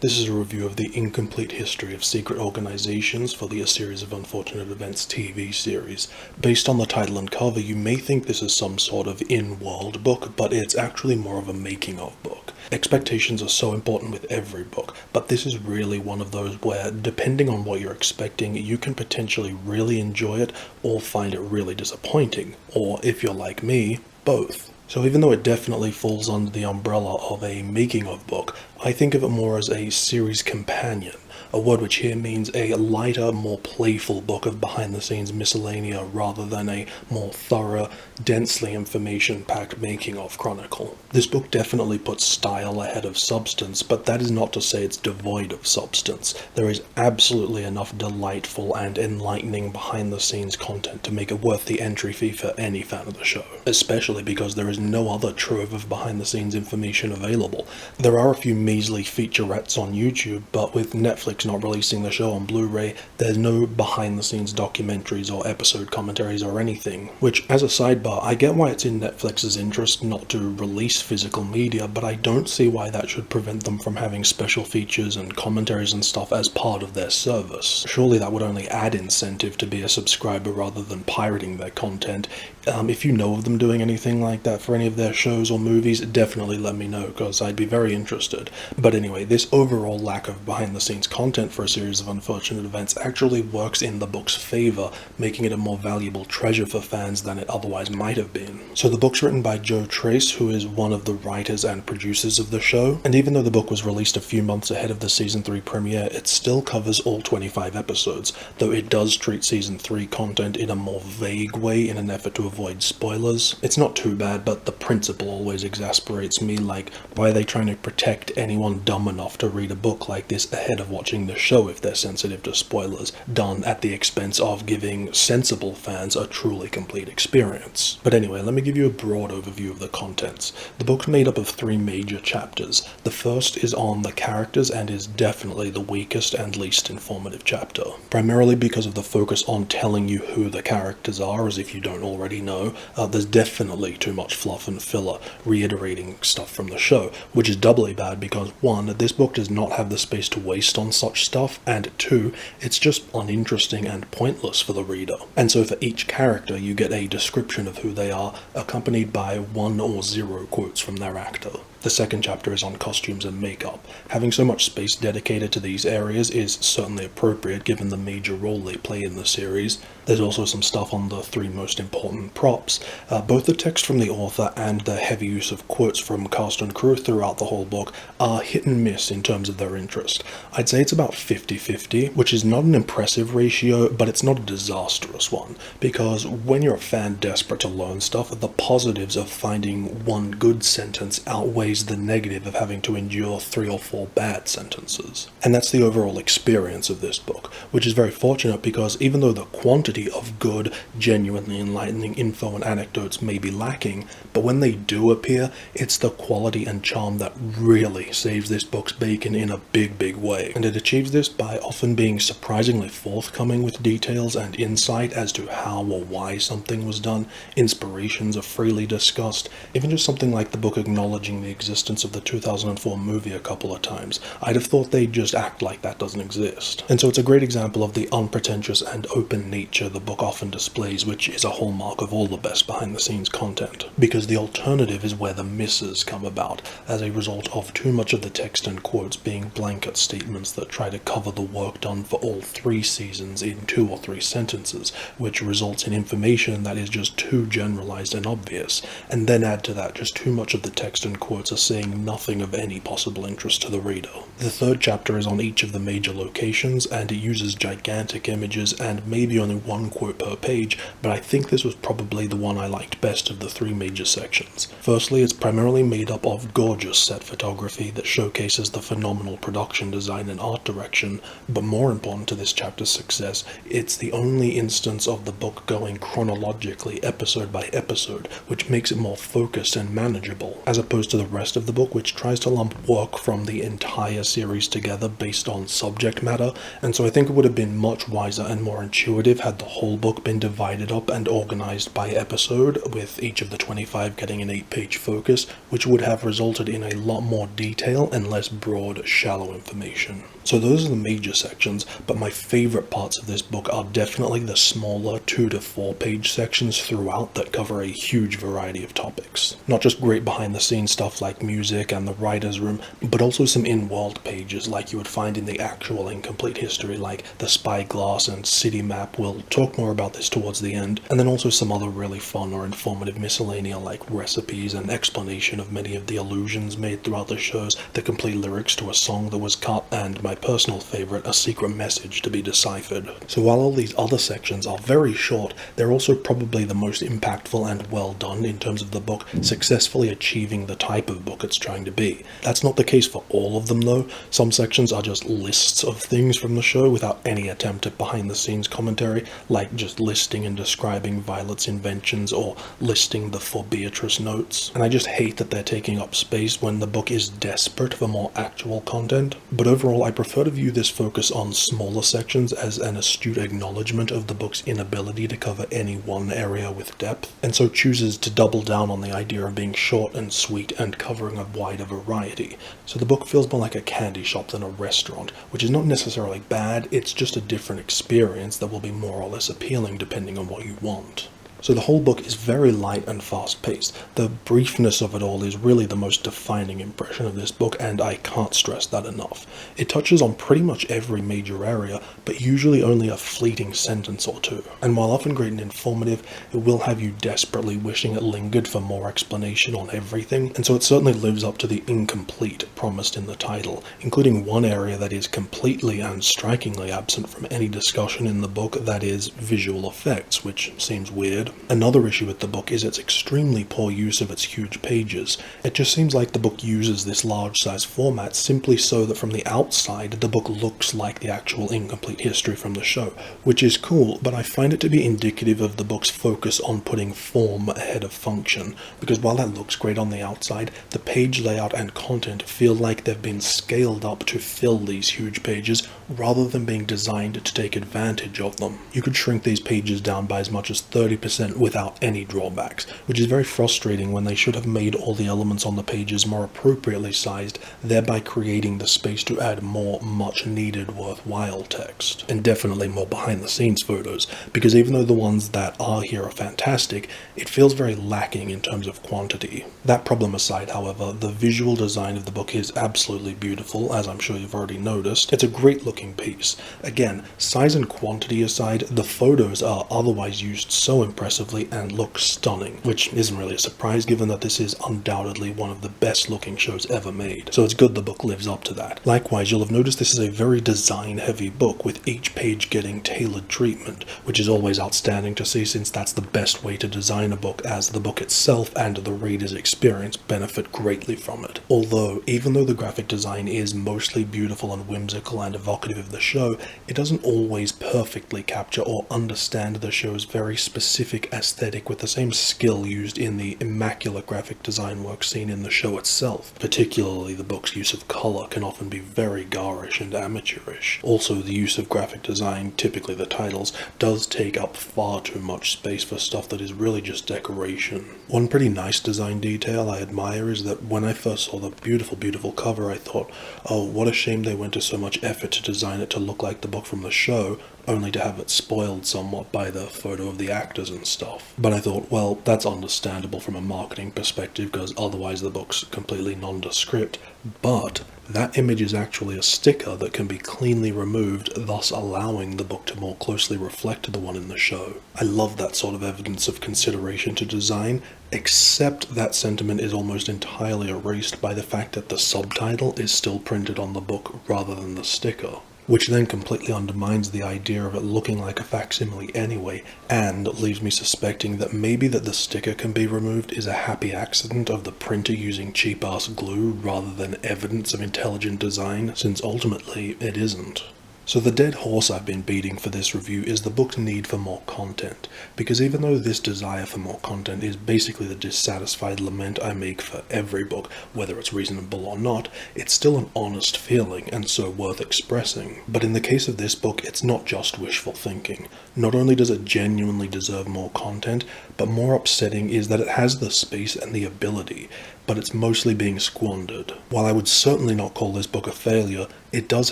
This is a review of the incomplete history of secret organizations for the A Series of Unfortunate Events TV series. Based on the title and cover, you may think this is some sort of in-world book, but it's actually more of a making-of book. Expectations are so important with every book, but this is really one of those where, depending on what you're expecting, you can potentially really enjoy it or find it really disappointing, or if you're like me, both. So even though it definitely falls under the umbrella of a making-of book, I think of it more as a series companion, a word which here means a lighter, more playful book of behind-the-scenes miscellanea rather than a more thorough, densely information-packed making-of chronicle. This book definitely puts style ahead of substance, but that is not to say it's devoid of substance. There is absolutely enough delightful and enlightening behind-the-scenes content to make it worth the entry fee for any fan of the show, especially because there is no other trove of behind-the-scenes information available. There are a few measly featurettes on YouTube, but with Netflix not releasing the show on Blu-ray, there's no behind-the-scenes documentaries or episode commentaries or anything, which, as a sidebar, I get why it's in Netflix's interest not to release physical media, but I don't see why that should prevent them from having special features and commentaries and stuff as part of their service. Surely that would only add incentive to be a subscriber rather than pirating their content. If you know of them doing anything like that for any of their shows or movies, definitely let me know, because I'd be very interested. But anyway, this overall lack of behind-the-scenes content for A Series of Unfortunate Events actually works in the book's favor, making it a more valuable treasure for fans than it otherwise might have been. So the book's written by Joe Tracz, who is one of the writers and producers of the show, and even though the book was released a few months ahead of the Season 3 premiere, it still covers all 25 episodes, though it does treat Season 3 content in a more vague way in an effort to avoid spoilers. It's not too bad, but the principle always exasperates me, like, why are they trying to protect anyone dumb enough to read a book like this ahead of watching the show if they're sensitive to spoilers, done at the expense of giving sensible fans a truly complete experience. But anyway, let me give you a broad overview of the contents. The book's made up of 3 major chapters. The first is on the characters and is definitely the weakest and least informative chapter, primarily because of the focus on telling you who the characters are, as if you don't already know. There's definitely too much fluff and filler, reiterating stuff from the show, which is doubly bad because 1, this book does not have the space to waste on such stuff, and 2, it's just uninteresting and pointless for the reader. And so for each character you get a description of who they are, accompanied by 1 or 0 quotes from their actor. The second chapter is on costumes and makeup. Having so much space dedicated to these areas is certainly appropriate given the major role they play in the series. There's also some stuff on the 3 most important props. Both the text from the author and the heavy use of quotes from cast and crew throughout the whole book are hit and miss in terms of their interest. I'd say it's about 50-50, which is not an impressive ratio, but it's not a disastrous one, because when you're a fan desperate to learn stuff, the positives of finding one good sentence outweigh the negative of having to endure 3 or 4 bad sentences. And that's the overall experience of this book, which is very fortunate because even though the quantity of good, genuinely enlightening info and anecdotes may be lacking, but when they do appear, it's the quality and charm that really saves this book's bacon in a big way. And it achieves this by often being surprisingly forthcoming with details and insight as to how or why something was done. Inspirations are freely discussed, even just something like the book acknowledging the existence of the 2004 movie a couple of times. I'd have thought they'd just act like that doesn't exist. And so it's a great example of the unpretentious and open nature the book often displays, which is a hallmark of all the best behind-the-scenes content. Because the alternative is where the misses come about, as a result of too much of the text and quotes being blanket statements that try to cover the work done for all 3 seasons in 2 or 3 sentences, which results in information that is just too generalized and obvious. And then add to that just too much of the text and quotes are saying nothing of any possible interest to the reader. The third chapter is on each of the major locations, and it uses gigantic images and maybe only 1 quote per page, but I think this was probably the one I liked best of the 3 major sections. Firstly, it's primarily made up of gorgeous set photography that showcases the phenomenal production design and art direction, but more important to this chapter's success, it's the only instance of the book going chronologically episode by episode, which makes it more focused and manageable, as opposed to the rest of the book, which tries to lump work from the entire series together based on subject matter, and so I think it would have been much wiser and more intuitive had the whole book been divided up and organized by episode, with each of the 25 getting an 8-page focus, which would have resulted in a lot more detail and less broad, shallow information. So those are the major sections, but my favorite parts of this book are definitely the smaller 2 to 4 page sections throughout that cover a huge variety of topics. Not just great behind the scenes stuff like music and the writer's room, but also some in-world pages like you would find in the actual Incomplete History, like the Spyglass and City Map. We'll talk more about this towards the end, and then also some other really fun or informative miscellanea like recipes and explanation of many of the allusions made throughout the shows, the complete lyrics to a song that was cut, and my personal favorite, a secret message to be deciphered. So while all these other sections are very short, they're also probably the most impactful and well done in terms of the book successfully achieving the type of book it's trying to be. That's not the case for all of them though. Some sections are just lists of things from the show without any attempt at behind the scenes commentary, like just listing and describing Violet's inventions or listing the For Beatrice notes. And I just hate that they're taking up space when the book is desperate for more actual content. But overall, I prefer to view this focus on smaller sections as an astute acknowledgement of the book's inability to cover any one area with depth, and so chooses to double down on the idea of being short and sweet and covering a wider variety. So the book feels more like a candy shop than a restaurant, which is not necessarily bad, it's just a different experience that will be more or less appealing depending on what you want. So the whole book is very light and fast-paced. The briefness of it all is really the most defining impression of this book, and I can't stress that enough. It touches on pretty much every major area, but usually only a fleeting sentence or two. And while often great and informative, it will have you desperately wishing it lingered for more explanation on everything, and so it certainly lives up to the incomplete promised in the title, including one area that is completely and strikingly absent from any discussion in the book, that is visual effects, which seems weird. Another issue with the book is its extremely poor use of its huge pages. It just seems like the book uses this large size format simply so that from the outside the book looks like the actual Incomplete History from the show, which is cool, but I find it to be indicative of the book's focus on putting form ahead of function, because while that looks great on the outside, the page layout and content feel like they've been scaled up to fill these huge pages rather than being designed to take advantage of them. You could shrink these pages down by as much as 30% without any drawbacks, which is very frustrating when they should have made all the elements on the pages more appropriately sized, thereby creating the space to add more much needed worthwhile text. And definitely more behind the scenes photos, because even though the ones that are here are fantastic, it feels very lacking in terms of quantity. That problem aside, however, the visual design of the book is absolutely beautiful, as I'm sure you've already noticed. It's a great looking piece. Again, size and quantity aside, the photos are otherwise used so impressively and look stunning, which isn't really a surprise given that this is undoubtedly one of the best looking shows ever made, so it's good the book lives up to that. Likewise, you'll have noticed this is a very design heavy book, with each page getting tailored treatment, which is always outstanding to see since that's the best way to design a book, as the book itself and the reader's experience benefit greatly from it. Although, even though the graphic design is mostly beautiful and whimsical and evocative of the show, it doesn't always perfectly capture or understand the show's very specific aesthetic with the same skill used in the immaculate graphic design work seen in the show itself. Particularly the book's use of color can often be very garish and amateurish. Also, the use of graphic design, typically the titles, does take up far too much space for stuff that is really just decoration. One pretty nice design detail I admire is that when I first saw the beautiful cover, I thought, oh, what a shame they went to so much effort to design it to look like the book from the show, only to have it spoiled somewhat by the photo of the actors and stuff. But I thought, well, that's understandable from a marketing perspective, because otherwise the book's completely nondescript, but that image is actually a sticker that can be cleanly removed, thus allowing the book to more closely reflect the one in the show. I love that sort of evidence of consideration to design, except that sentiment is almost entirely erased by the fact that the subtitle is still printed on the book rather than the sticker, which then completely undermines the idea of it looking like a facsimile anyway, and leaves me suspecting that maybe that the sticker can be removed is a happy accident of the printer using cheap-ass glue rather than evidence of intelligent design, since ultimately it isn't. So the dead horse I've been beating for this review is the book's need for more content, because even though this desire for more content is basically the dissatisfied lament I make for every book, whether it's reasonable or not, it's still an honest feeling and so worth expressing. But in the case of this book, it's not just wishful thinking. Not only does it genuinely deserve more content, but more upsetting is that it has the space and the ability, but it's mostly being squandered. While I would certainly not call this book a failure, it does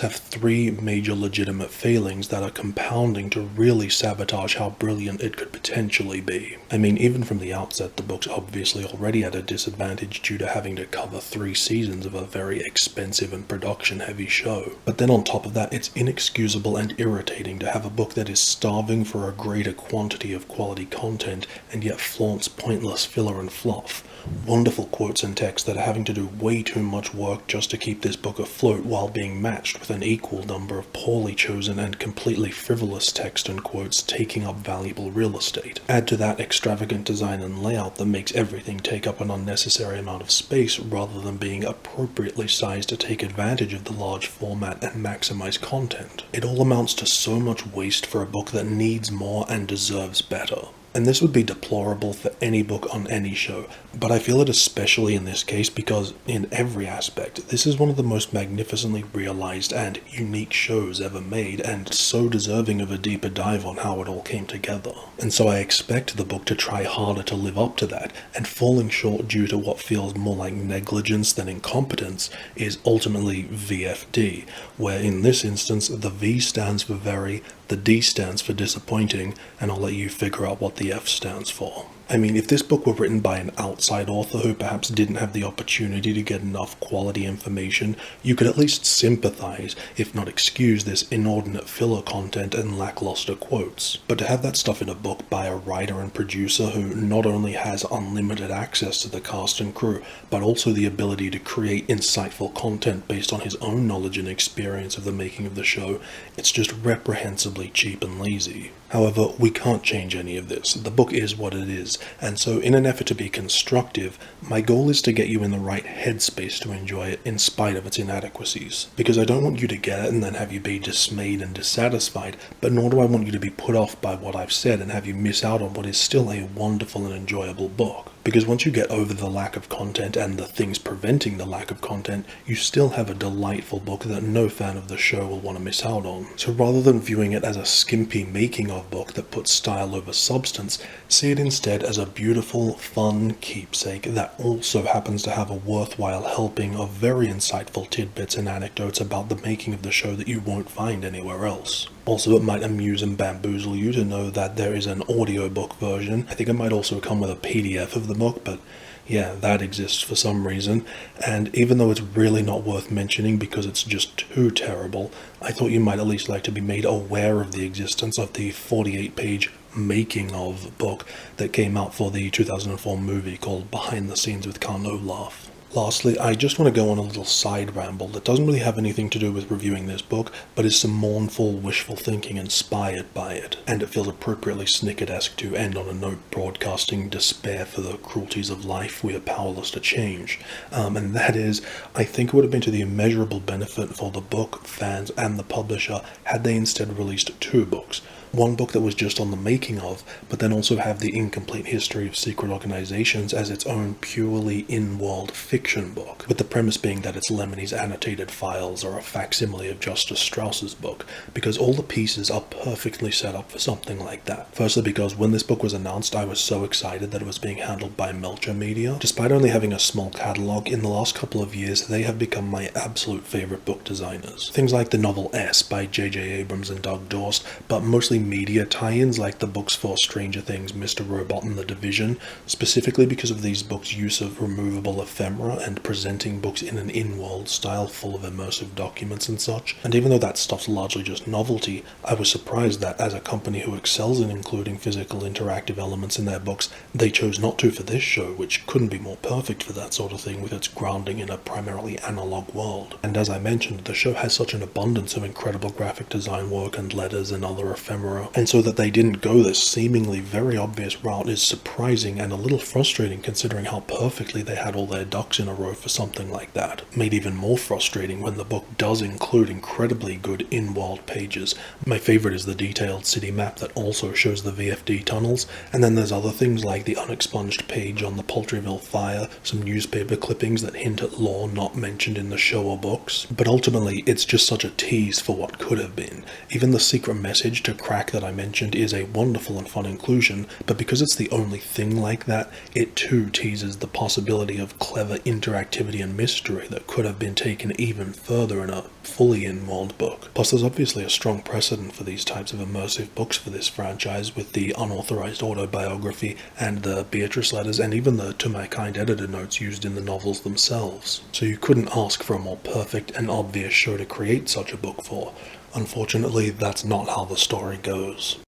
have three major legitimate failings that are compounding to really sabotage how brilliant it could potentially be. I mean, even from the outset, the book's obviously already at a disadvantage due to having to cover 3 seasons of a very expensive and production-heavy show. But then on top of that, it's inexcusable and irritating to have a book that is starving for a greater quantity of quality content and yet flaunts pointless filler and fluff. Wonderful quotes and text that are having to do way too much work just to keep this book afloat while being matched with an equal number of poorly chosen and completely frivolous text and quotes taking up valuable real estate. Add to that extravagant design and layout that makes everything take up an unnecessary amount of space rather than being appropriately sized to take advantage of the large format and maximize content. It all amounts to so much waste for a book that needs more and deserves better. And this would be deplorable for any book on any show, but I feel it especially in this case because, in every aspect, this is one of the most magnificently realized and unique shows ever made, and so deserving of a deeper dive on how it all came together. And so I expect the book to try harder to live up to that, and falling short due to what feels more like negligence than incompetence is ultimately VFD, where in this instance the V stands for very, the D stands for disappointing, and I'll let you figure out what the F stands for. I mean, if this book were written by an outside author who perhaps didn't have the opportunity to get enough quality information, you could at least sympathize, if not excuse, this inordinate filler content and lackluster quotes. But to have that stuff in a book by a writer and producer who not only has unlimited access to the cast and crew, but also the ability to create insightful content based on his own knowledge and experience of the making of the show, it's just reprehensibly cheap and lazy. However, we can't change any of this. The book is what it is, and so in an effort to be constructive, my goal is to get you in the right headspace to enjoy it in spite of its inadequacies. Because I don't want you to get it and then have you be dismayed and dissatisfied, but nor do I want you to be put off by what I've said and have you miss out on what is still a wonderful and enjoyable book. Because once you get over the lack of content and the things preventing the lack of content, you still have a delightful book that no fan of the show will want to miss out on. So rather than viewing it as a skimpy making-of book that puts style over substance, see it instead as a beautiful, fun keepsake that also happens to have a worthwhile helping of very insightful tidbits and anecdotes about the making of the show that you won't find anywhere else. Also, it might amuse and bamboozle you to know that there is an audiobook version. I think it might also come with a PDF of the book, but yeah, that exists for some reason. And even though it's really not worth mentioning because it's just too terrible, I thought you might at least like to be made aware of the existence of the 48-page making of book that came out for the 2004 movie called Behind the Scenes with Khan Olaf. Lastly, I just want to go on a little side ramble that doesn't really have anything to do with reviewing this book, but is some mournful, wishful thinking inspired by it, and it feels appropriately Snickert-esque to end on a note broadcasting despair for the cruelties of life we are powerless to change. And that is, I think it would have been to the immeasurable benefit for the book, fans, and the publisher had they instead released 2 books. One book that was just on the making of, but then also have the incomplete history of secret organizations as its own purely in-world fiction book, with the premise being that it's Lemony's annotated files are a facsimile of Justice Strauss's book, because all the pieces are perfectly set up for something like that. Firstly, because when this book was announced, I was so excited that it was being handled by Melcher Media. Despite only having a small catalogue, in the last couple of years, they have become my absolute favorite book designers. Things like the novel S by J.J. Abrams and Doug Dorst, but mostly media tie-ins like the books for Stranger Things, Mr. Robot, and The Division, specifically because of these books' use of removable ephemera and presenting books in an in-world style full of immersive documents and such. And even though that stuff's largely just novelty, I was surprised that as a company who excels in including physical interactive elements in their books, they chose not to for this show, which couldn't be more perfect for that sort of thing with its grounding in a primarily analog world. And as I mentioned, the show has such an abundance of incredible graphic design work and letters and other ephemera genre, and so that they didn't go this seemingly very obvious route is surprising and a little frustrating considering how perfectly they had all their ducks in a row for something like that. Made even more frustrating when the book does include incredibly good in-world pages. My favorite is the detailed city map that also shows the VFD tunnels, and then there's other things like the unexpunged page on the Poultryville fire, some newspaper clippings that hint at lore not mentioned in the show or books. But ultimately, it's just such a tease for what could have been. Even the secret message to crack that I mentioned is a wonderful and fun inclusion, but because it's the only thing like that, it too teases the possibility of clever interactivity and mystery that could have been taken even further in a fully in-world book. Plus, there's obviously a strong precedent for these types of immersive books for this franchise, with the unauthorized autobiography and the Beatrice letters and even the To My Kind editor notes used in the novels themselves. So you couldn't ask for a more perfect and obvious show to create such a book for. Unfortunately, that's not how the story goes.